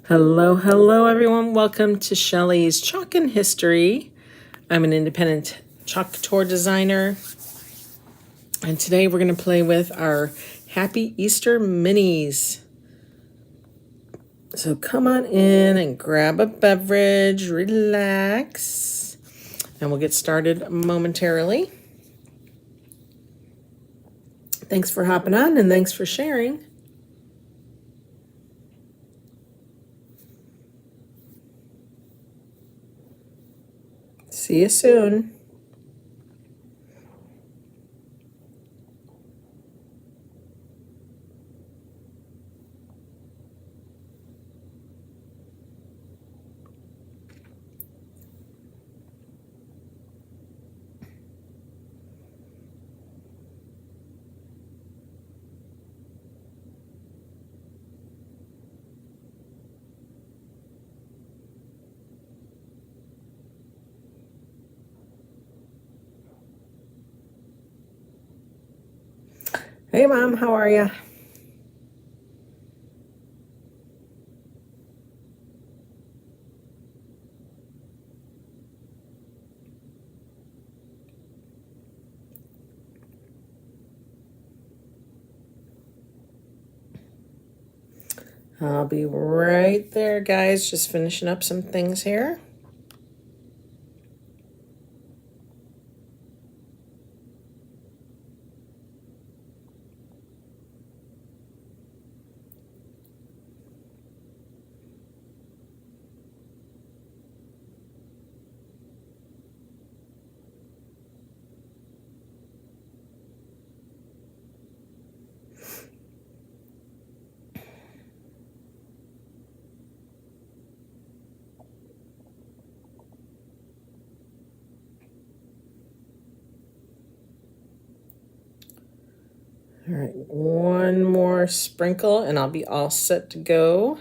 Hello, hello everyone. Welcome to Shelley's Chalkin History. I'm an independent Chalk Couture designer. And today we're going to play with our Happy Easter minis. So come on in and grab a beverage, relax, and we'll get started momentarily. Thanks for hopping on and thanks for sharing. See you soon. Hey Mom, how are you? I'll be right there, guys. Just finishing up some things here. All right, one more sprinkle and I'll be all set to go.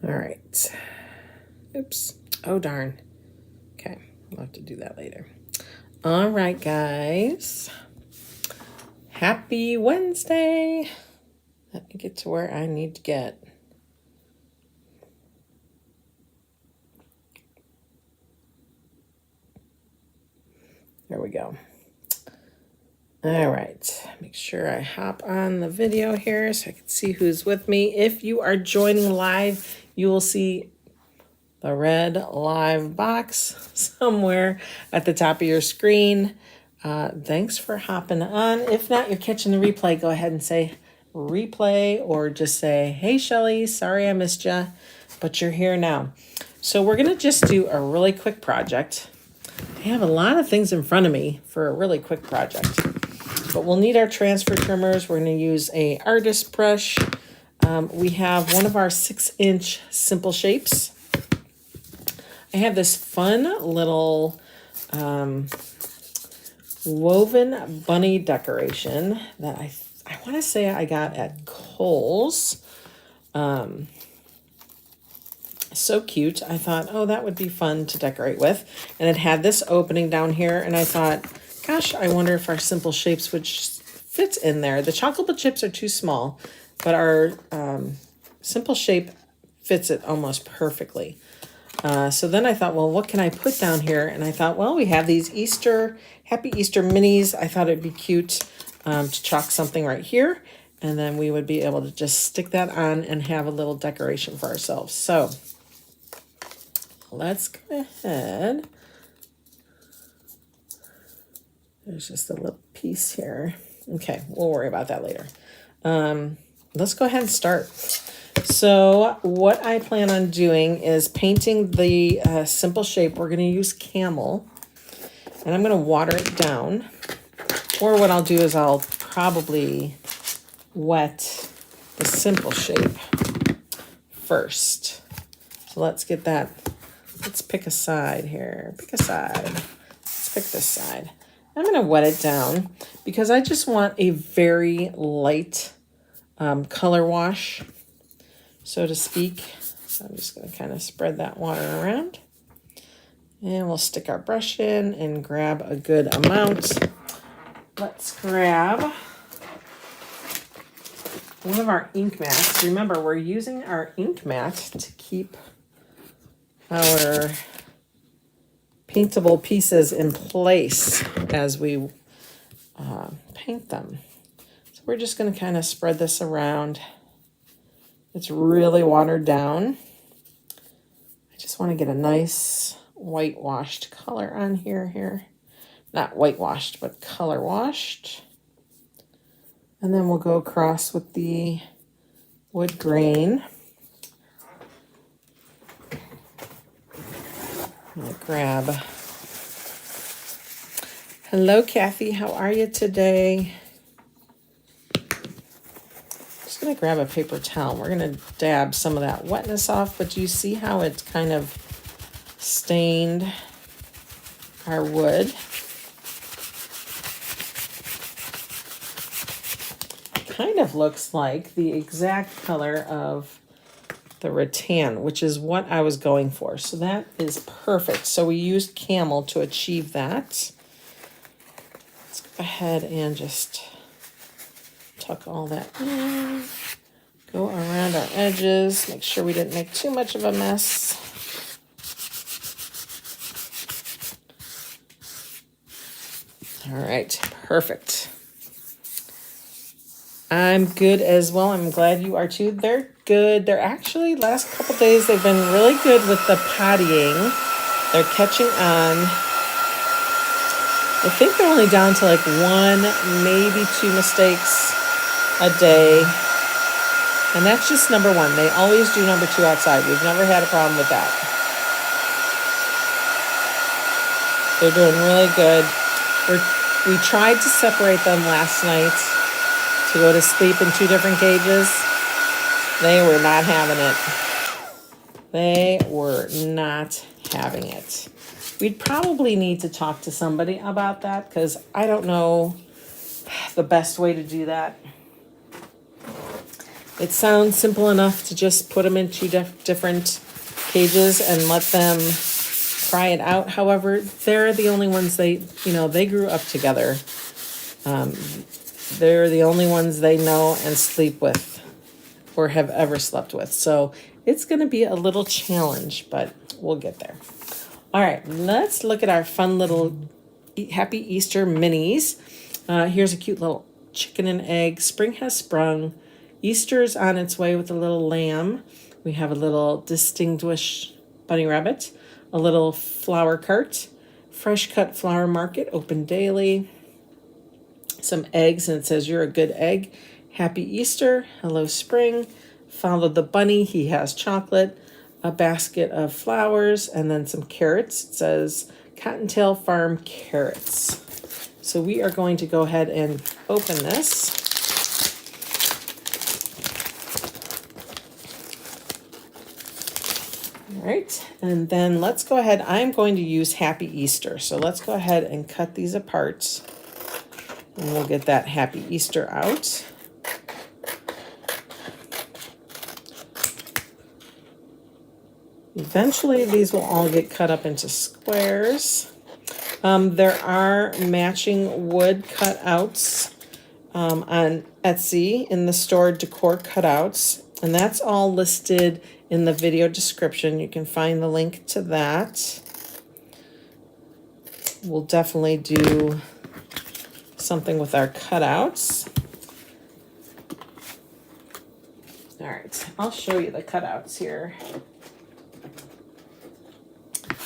All right. Oops. Oh, darn. Okay, I'll have to do that later. All right, guys. Happy Wednesday. Let me get to where I need to get. There we go. All right, make sure I hop on the video here so I can see who's with me. If you are joining live, you will see the red live box somewhere at the top of your screen. Thanks for hopping on. If not, you're catching the replay, go ahead and say replay or just say, hey, Shelley, sorry I missed you, but you're here now. So we're going to just do a really quick project. I have a lot of things in front of me for a really quick project, but we'll need our transfer trimmers. We're going to use a artist brush. We have one of our 6-inch simple shapes. I have this fun little woven bunny decoration that I want to say I got at Kohl's. So cute. I thought, oh, that would be fun to decorate with. And it had this opening down here, and I thought, gosh, I wonder if our simple shapes would fit in there. The chocolate chips are too small, but our simple shape fits it almost perfectly. So then I thought, well, what can I put down here? And I thought, well, we have these Happy Easter minis. I thought it'd be cute to chalk something right here. And then we would be able to just stick that on and have a little decoration for ourselves. So let's go ahead. There's just a little piece here. Okay, we'll worry about that later. Let's go ahead and start. So what I plan on doing is painting the simple shape. We're going to use camel, and I'm going to water it down. Or what I'll do is I'll probably wet the simple shape first. So let's get that. Let's pick a side here. Pick a side. Let's pick this side. I'm going to wet it down because I just want a very light color wash, so to speak. So I'm just going to kind of spread that water around. And we'll stick our brush in and grab a good amount. Let's grab one of our ink mats. Remember, we're using our ink mat to keep our paintable pieces in place as we paint them. So we're just going to kind of spread this around. It's really watered down. I just want to get a nice whitewashed color on here. Not whitewashed, but color washed. And then we'll go across with the wood grain. I'm gonna grab. Hello, Kathy. How are you today? Just gonna grab a paper towel. We're gonna dab some of that wetness off, but you see how it's kind of stained our wood. Kind of looks like the exact color of the rattan, which is what I was going for. So that is perfect. So we used camel to achieve that. Let's go ahead and just tuck all that in. Go around our edges. Make sure we didn't make too much of a mess. All right, perfect. I'm good as well. I'm glad you are too. They're good. They're actually, last couple days, they've been really good with the pottying. They're catching on. I think they're only down to like 1, maybe 2 mistakes a day. And that's just number 1. They always do number 2 outside. We've never had a problem with that. They're doing really good. We tried to separate them last night to go to sleep in 2 different cages. They were not having it. They were not having it. We'd probably need to talk to somebody about that because I don't know the best way to do that. It sounds simple enough to just put them in 2 different cages and let them try it out. However, they're the only ones they grew up together. They're the only ones they know and sleep with or have ever slept with. So it's going to be a little challenge, but we'll get there. All right, let's look at our fun little Happy Easter minis. Here's a cute little chicken and egg. Spring has sprung. Easter's on its way with a little lamb. We have a little distinguished bunny rabbit, a little flower cart, fresh cut flower market, open daily. Some eggs, and it says you're a good egg. Happy Easter. Hello spring. Follow the bunny. He has chocolate. A basket of flowers and then some carrots. It says Cottontail Farm carrots. So we are going to go ahead and open this. All right, and then let's go ahead. I'm going to use Happy Easter. So let's go ahead and cut these apart. And we'll get that Happy Easter out. Eventually, these will all get cut up into squares. There are matching wood cutouts on Etsy in the store Decor Cutouts. And that's all listed in the video description. You can find the link to that. We'll definitely do something with our cutouts. All right, I'll show you the cutouts here.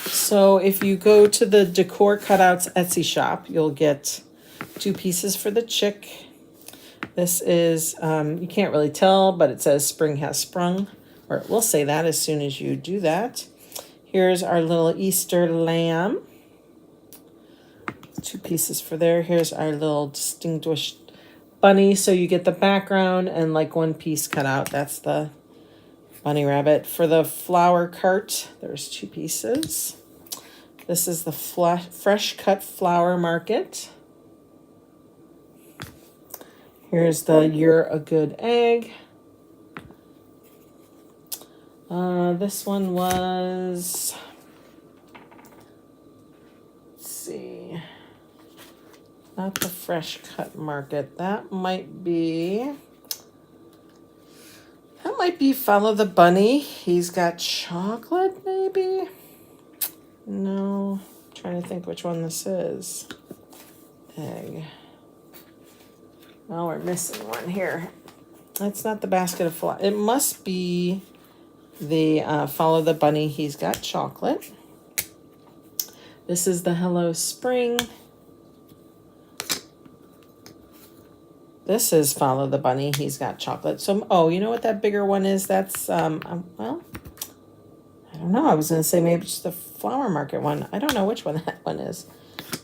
So if you go to the Decor Cutouts Etsy shop, you'll get 2 pieces for the chick, This is, you can't really tell, but it says spring has sprung, or it will say that as soon as you do that. Here's our little Easter lamb. 2 pieces for there. Here's our little distinguished bunny. So you get the background and like 1 piece cut out. That's the bunny rabbit. For the flower cart, there's 2 pieces. This is the fresh cut flower market. Here's the You're a Good Egg. This one was, let's see, not the fresh cut market. That might be Follow the Bunny. He's got chocolate, maybe? No, I'm trying to think which one this is. Egg. Oh, we're missing one here. That's not the basket of flowers. It must be the Follow the Bunny. He's got chocolate. This is the Hello Spring. This is Follow the Bunny. He's got chocolate. So, oh, you know what that bigger one is? That's, well, I don't know. I was going to say maybe it's the flower market one. I don't know which one that one is.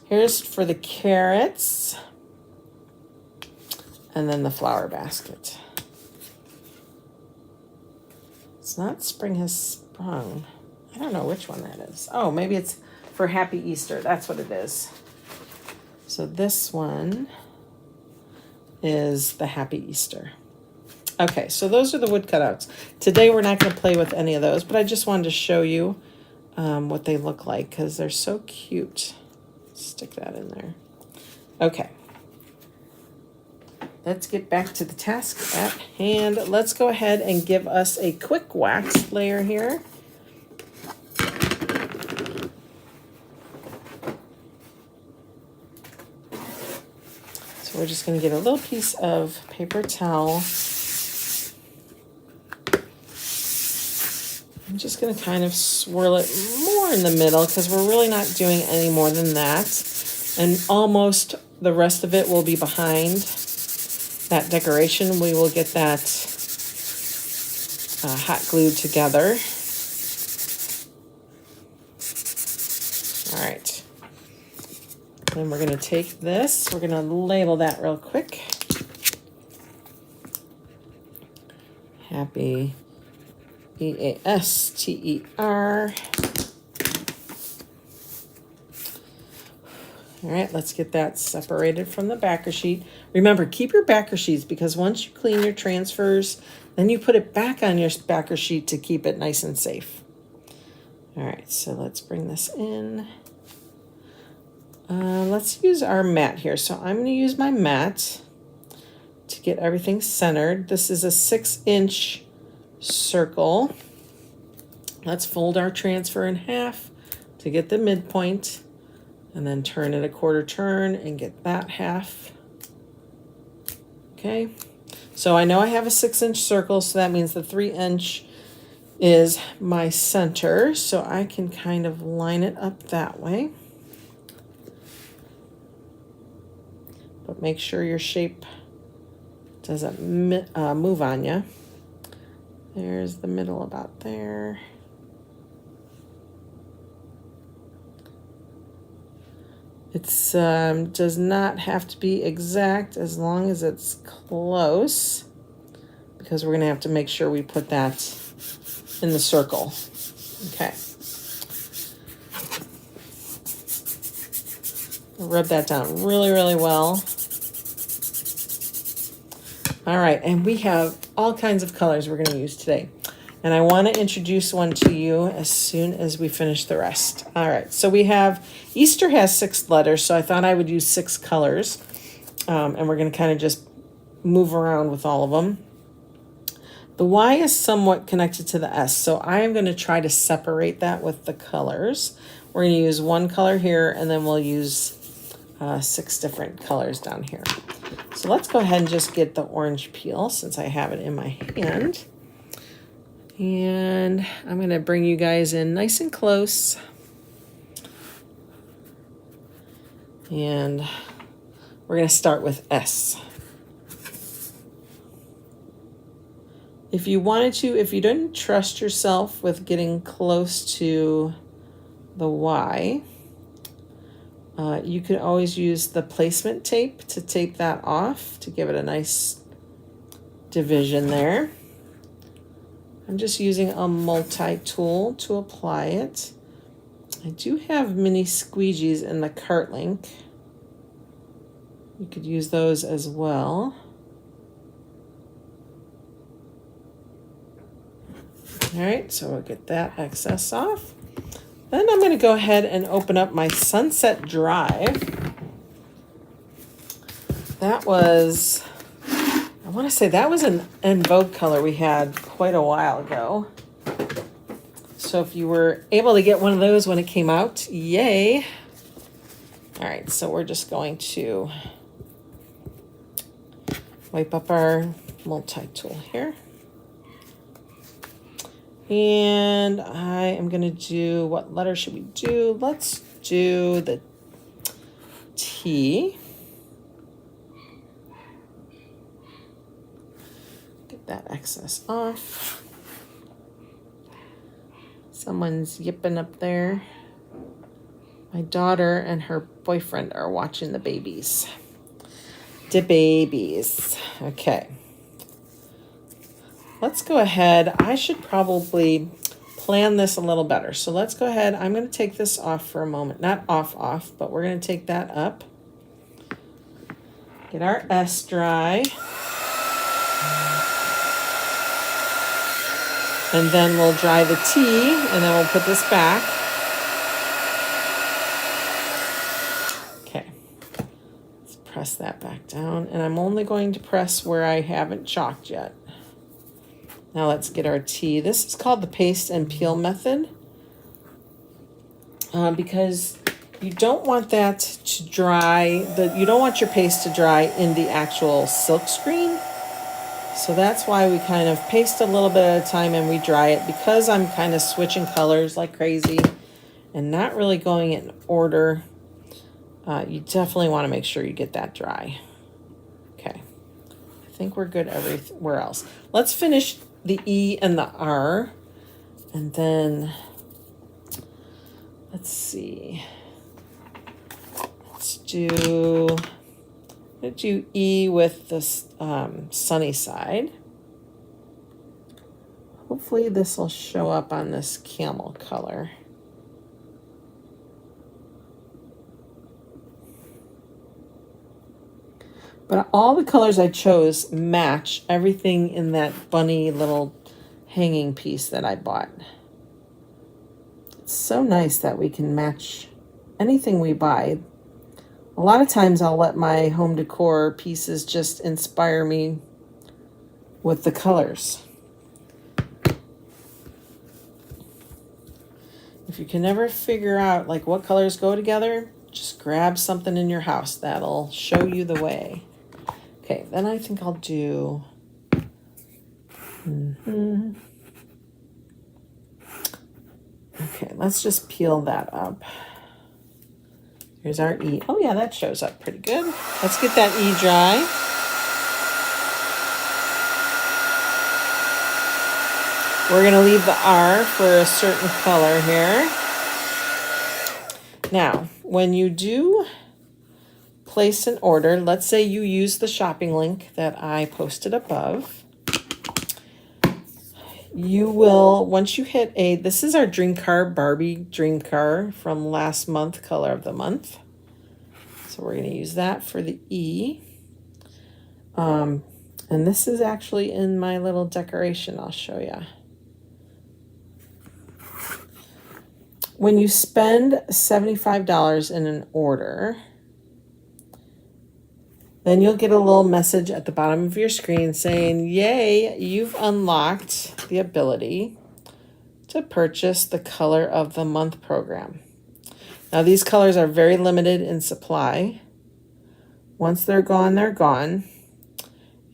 Here's for the carrots. And then the flower basket. It's not Spring Has Sprung. I don't know which one that is. Oh, maybe it's for Happy Easter. That's what it is. So this one is the Happy Easter. Okay, so those are the wood cutouts. Today we're not going to play with any of those, but I just wanted to show you what they look like because they're so cute. Stick that in there. Okay. Let's get back to the task at hand. Let's go ahead and give us a quick wax layer here. So we're just going to get a little piece of paper towel. I'm just going to kind of swirl it more in the middle because we're really not doing any more than that. And almost the rest of it will be behind that decoration. We will get that hot glued together. All right. Then we're going to take this. We're going to label that real quick. Happy EASTER. All right, let's get that separated from the backer sheet. Remember, keep your backer sheets because once you clean your transfers, then you put it back on your backer sheet to keep it nice and safe. All right, so let's bring this in. Let's use our mat here. So I'm going to use my mat to get everything centered. This is a 6-inch circle. Let's fold our transfer in half to get the midpoint. And then turn it a quarter turn and get that half. Okay, so I know I have a 6-inch circle, so that means the 3-inch is my center. So I can kind of line it up that way. But make sure your shape doesn't move on you. There's the middle about there. It's does not have to be exact as long as it's close, because we're going to have to make sure we put that in the circle. Okay. Rub that down really, really well. All right, and we have all kinds of colors we're going to use today. And I want to introduce one to you as soon as we finish the rest. All right, so we have, Easter has 6 letters, so I thought I would use 6 colors. And we're going to kind of just move around with all of them. The Y is somewhat connected to the S, so I am going to try to separate that with the colors. We're going to use one color here, and then we'll use 6 different colors down here. So let's go ahead and just get the orange peel since I have it in my hand. And I'm going to bring you guys in nice and close. And we're going to start with S. If you wanted to, if you didn't trust yourself with getting close to the Y, you could always use the placement tape to tape that off to give it a nice division there. I'm just using a multi-tool to apply it. I do have mini squeegees in the cart link. You could use those as well. All right, so we'll get that excess off. Then I'm going to go ahead and open up my Sunset Drive. That was, I want to say that was an En Vogue color we had quite a while ago. So if you were able to get one of those when it came out, yay. All right, so we're just going to wipe up our multi-tool here. And I am going to do, what letter should we do? Let's do the T. Get that excess off. Someone's yipping up there. My daughter and her boyfriend are watching the babies. The babies. Okay. Let's go ahead. I should probably plan this a little better. So let's go ahead. I'm going to take this off for a moment. Not off, but we're going to take that up. Get our S dry. And then we'll dry the T, and then we'll put this back. Okay. Let's press that back down. And I'm only going to press where I haven't chalked yet. Now let's get our T. This is called the paste and peel method because you don't want that to dry. You don't want your paste to dry in the actual silk screen. So that's why we kind of paste a little bit at a time and we dry it, because I'm kind of switching colors like crazy and not really going in order. You definitely want to make sure you get that dry. Okay. I think we're good everywhere else. Let's finish the E and the R, and then let's see. Let's do E with this sunny side. Hopefully this will show up on this camel color. But all the colors I chose match everything in that bunny little hanging piece that I bought. It's so nice that we can match anything we buy. A lot of times I'll let my home decor pieces just inspire me with the colors. If you can never figure out like what colors go together, just grab something in your house that'll show you the way. Okay, then I think I'll do, Okay, let's just peel that up. Here's our E. Oh yeah, that shows up pretty good. Let's get that E dry. We're gonna leave the R for a certain color here. Now, when you do place an order, let's say you use the shopping link that I posted above. You will, once you hit this is our Dream Car Barbie Dream Car from last month, color of the month. So we're going to use that for the E. And this is actually in my little decoration I'll show you. When you spend $75 in an order, then you'll get a little message at the bottom of your screen saying, yay, you've unlocked the ability to purchase the Color of the Month program. Now, these colors are very limited in supply. Once they're gone, they're gone.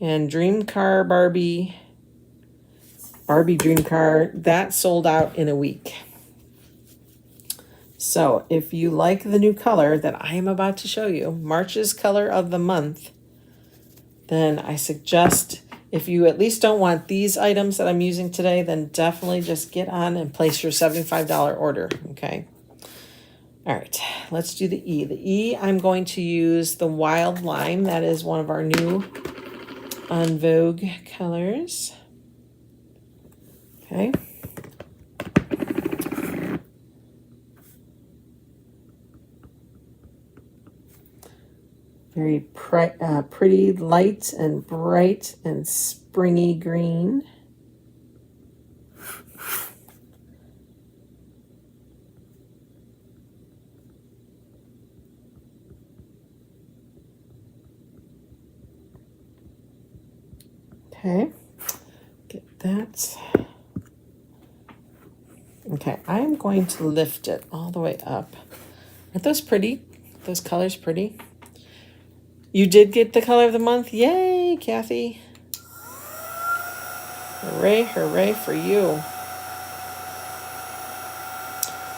And Dream Car Barbie Dream Car, that sold out in a week. So if you like the new color that I am about to show you, March's Color of the Month, then I suggest If you at least don't want these items that I'm using today, then definitely just get on and place your $75 order, okay? All right, let's do the E. The E, I'm going to use the Wild Lime. That is one of our new On Vogue colors. Okay. Very pretty, light and bright and springy green. Okay, get that. Okay, I'm going to lift it all the way up. Aren't those pretty? Those colors pretty? You did get the color of the month? Yay, Kathy. Hooray, hooray for you.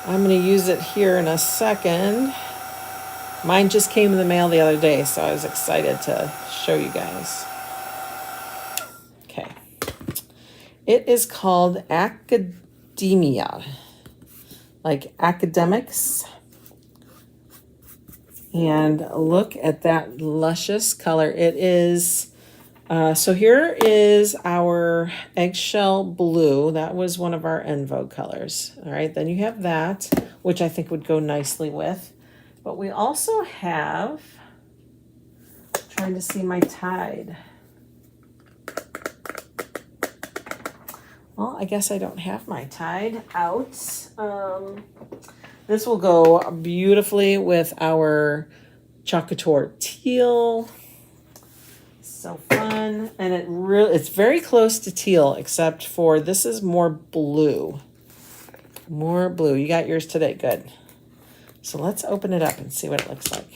I'm going to use it here in a second. Mine just came in the mail the other day, so I was excited to show you guys. Okay. It is called Academia, like academics. And look at that luscious color. It is, so here is our eggshell blue. That was one of our En Vogue colors. All right, then you have that, which I think would go nicely with. But we also have, trying to see my Tide. Well, I guess I don't have my Tide out. This will go beautifully with our Chalk Couture teal. So fun. And it's very close to teal, except for this is more blue. More blue. You got yours today. Good. So let's open it up and see what it looks like.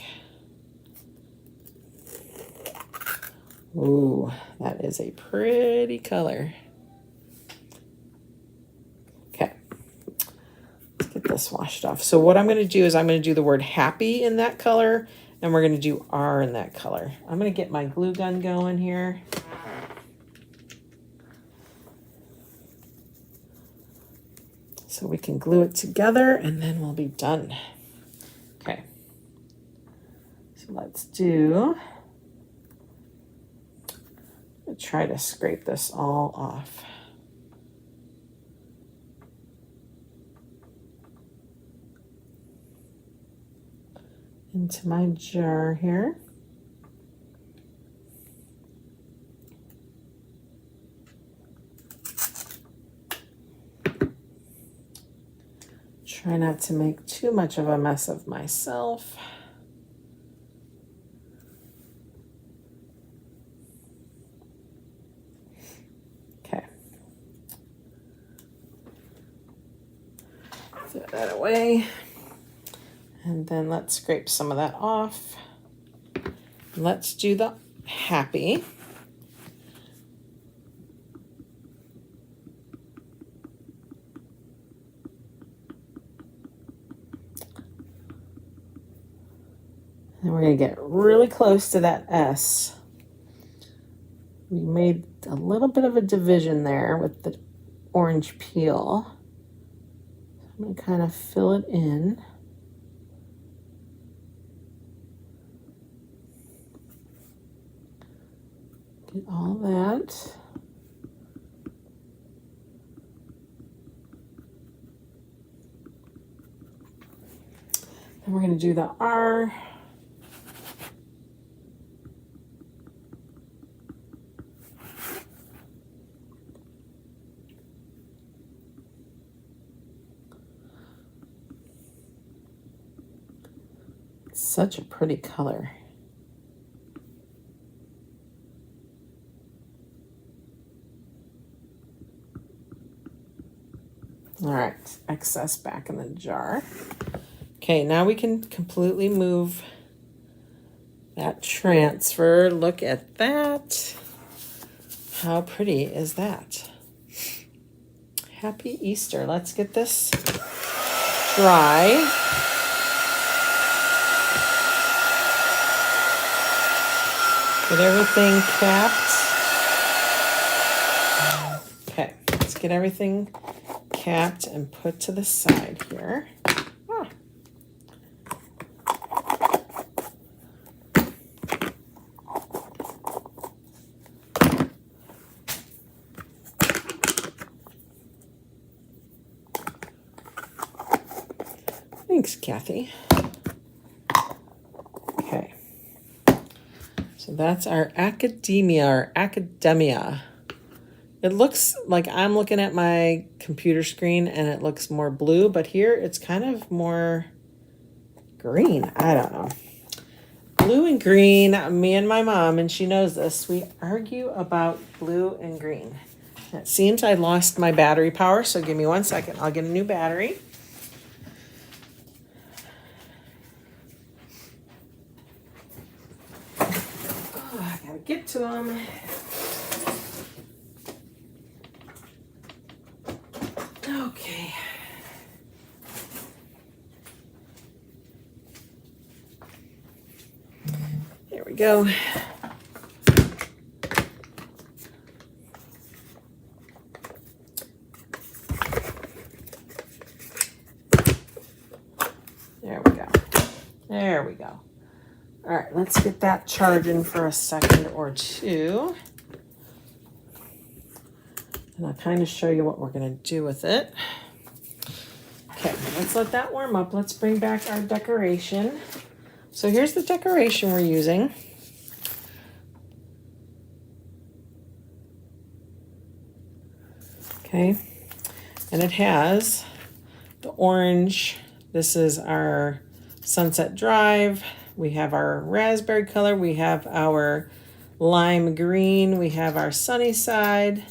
Ooh, that is a pretty color. Okay. Let's get this washed off. So what I'm going to do is I'm going to do the word happy in that color, and we're going to do R in that color. I'm going to get my glue gun going here. So we can glue it together, and then we'll be done. Okay. So let's do... try to scrape this all off. Into my jar here. Try not to make too much of a mess of myself. Throw that away. And then let's scrape some of that off. Let's do the happy. And we're going to get really close to that S. We made a little bit of a division there with the orange peel. I'm going to kind of fill it in. Get all that. Then we're going to do the R. Such a pretty color. All right, excess back in the jar. Okay, now we can completely move that transfer. Look at that. How pretty is that? Happy Easter. Let's get this dry. Get everything capped. get everything capped and put to the side here. Ah. Thanks, Kathy. Okay. So that's our academia. It looks like I'm looking at my computer screen and it looks more blue, but here it's kind of more green. I don't know. Blue and green, me and my mom, and she knows this, we argue about blue and green. It seems I lost my battery power, so give me 1 second. I'll get a new battery. Oh, I gotta get to them. Okay. There we go. There we go. There we go. All right, let's get that charging for a second or two. And I'll kind of show you what we're going to do with it. Okay, let's let that warm up. Let's bring back our decoration. So here's the decoration we're using. Okay, and it has the orange. This is our Sunset Drive. We have our raspberry color. We have our lime green. We have our sunny side.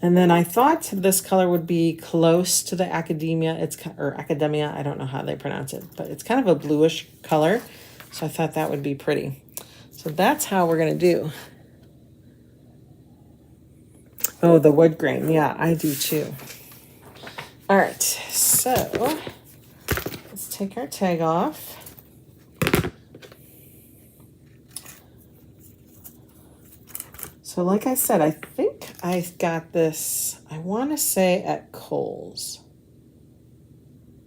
And then I thought this color would be close to the academia. Or academia, I don't know how they pronounce it, but it's kind of a bluish color. So I thought that would be pretty. So that's how we're gonna do. Oh, the wood grain, yeah, I do too. All right, so let's take our tag off. So like I said, I think I got this, I want to say at Kohl's.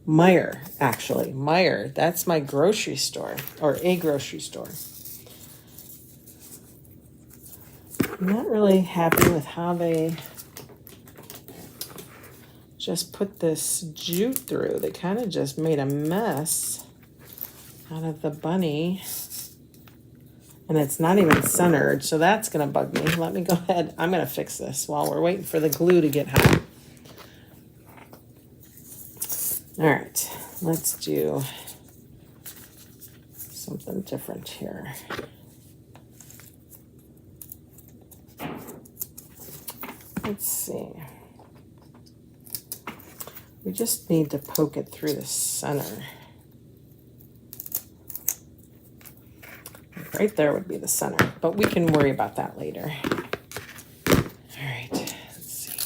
Meijer, actually. Meijer, that's my grocery store, or a grocery store. I'm not really happy with how they just put this jute through. They kind of just made a mess out of the bunny. And it's not even centered, so that's gonna bug me. Let me go ahead, I'm gonna fix this while we're waiting for the glue to get hot. All right, let's do something different here. Let's see. We just need to poke it through the center. Right there would be the center, but we can worry about that later. All right, let's see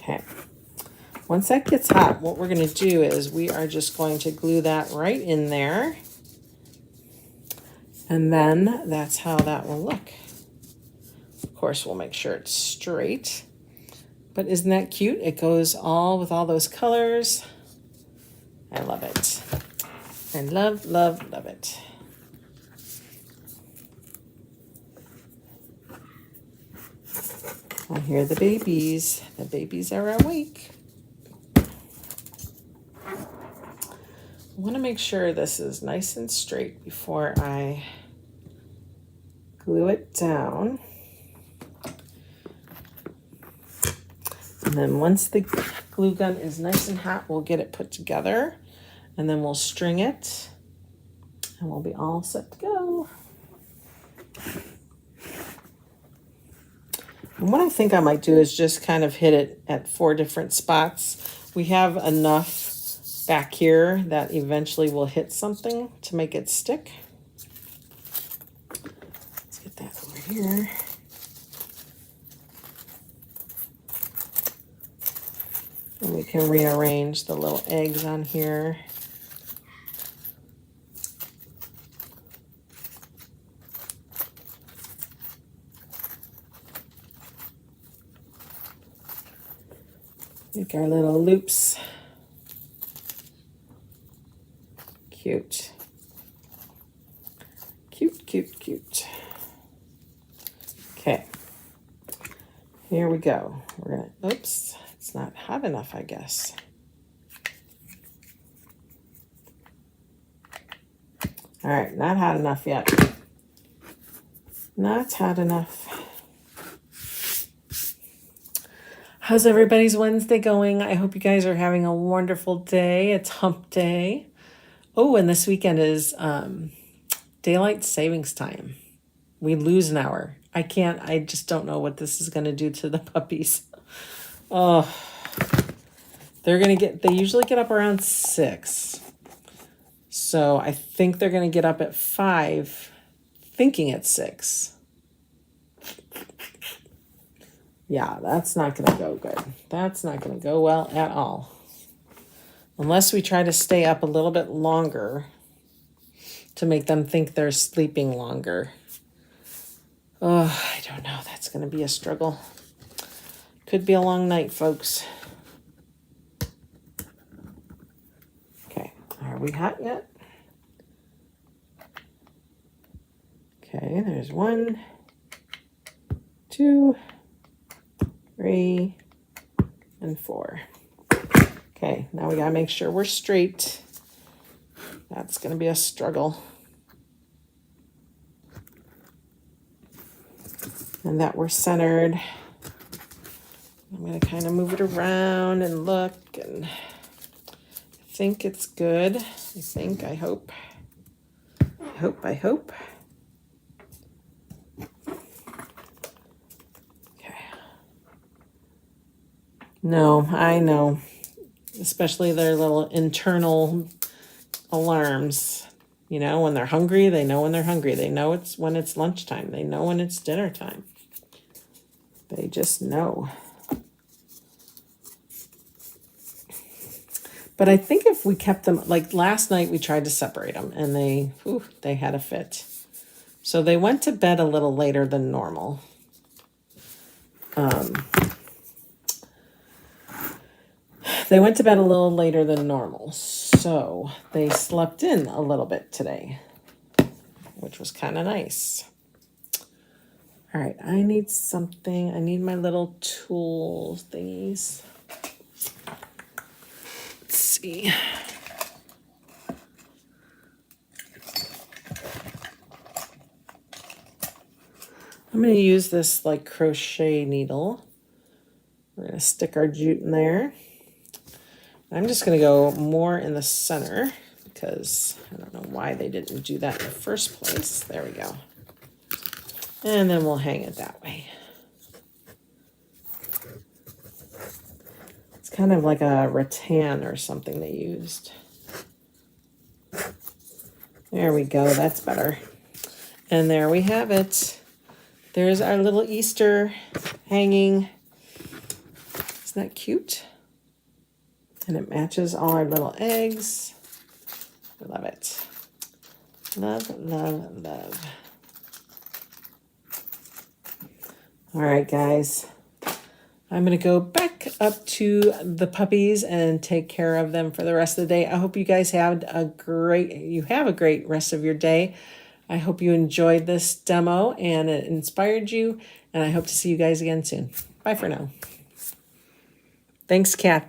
here. Okay, once that gets hot, what we're gonna do is we are just going to glue that right in there. And then that's how that will look. Of course, we'll make sure it's straight. But isn't that cute? It goes all with all those colors. I love it. I love, love, love it. I hear the babies. The babies are awake. I want to make sure this is nice and straight before I glue it down. And then once the glue gun is nice and hot, we'll get it put together. And then we'll string it, and we'll be all set to go. And what I think I might do is just kind of hit it at 4 different spots. We have enough back here that eventually will hit something to make it stick. Let's get that over here. And we can rearrange the little eggs on here. Make our little loops. Cute. Cute, cute, cute. Okay. Here we go. We're gonna, oops, it's not hot enough, I guess. All right, not hot enough yet. Not hot enough. How's everybody's Wednesday going? I hope you guys are having a wonderful day. It's hump day. Oh, and this weekend is daylight savings time. We lose an hour. I just don't know what this is going to do to the puppies. Oh, they usually get up around 6. So I think they're going to get up at 5, thinking it's 6. Yeah, that's not going to go good. That's not going to go well at all. Unless we try to stay up a little bit longer to make them think they're sleeping longer. Oh, I don't know. That's going to be a struggle. Could be a long night, folks. Okay, are we hot yet? Okay, there's 1, 2, 3, and 4. Okay, now we gotta make sure we're straight. That's gonna be a struggle. And that we're centered. I'm gonna kind of move it around and look, and I think it's good. I hope. I hope. No, I know. Especially their little internal alarms. You know, when they're hungry, they know when they're hungry. They know it's when it's lunchtime. They know when it's dinner time. They just know. But I think if we kept them, like last night we tried to separate them and they had a fit. So they went to bed a little later than normal. They went to bed a little later than normal, so they slept in a little bit today, which was kind of nice. All right, I need something. I need my little tool thingies. Let's see. I'm going to use this like crochet needle. We're going to stick our jute in there. I'm just going to go more in the center because I don't know why they didn't do that in the first place. There we go. And then we'll hang it that way. It's kind of like a rattan or something they used. There we go. That's better. And there we have it. There's our little Easter hanging. Isn't that cute? And it matches all our little eggs. I love it. Love, love, love. All right, guys. I'm going to go back up to the puppies and take care of them for the rest of the day. I hope you guys have a great rest of your day. I hope you enjoyed this demo and it inspired you. And I hope to see you guys again soon. Bye for now. Thanks, Kath.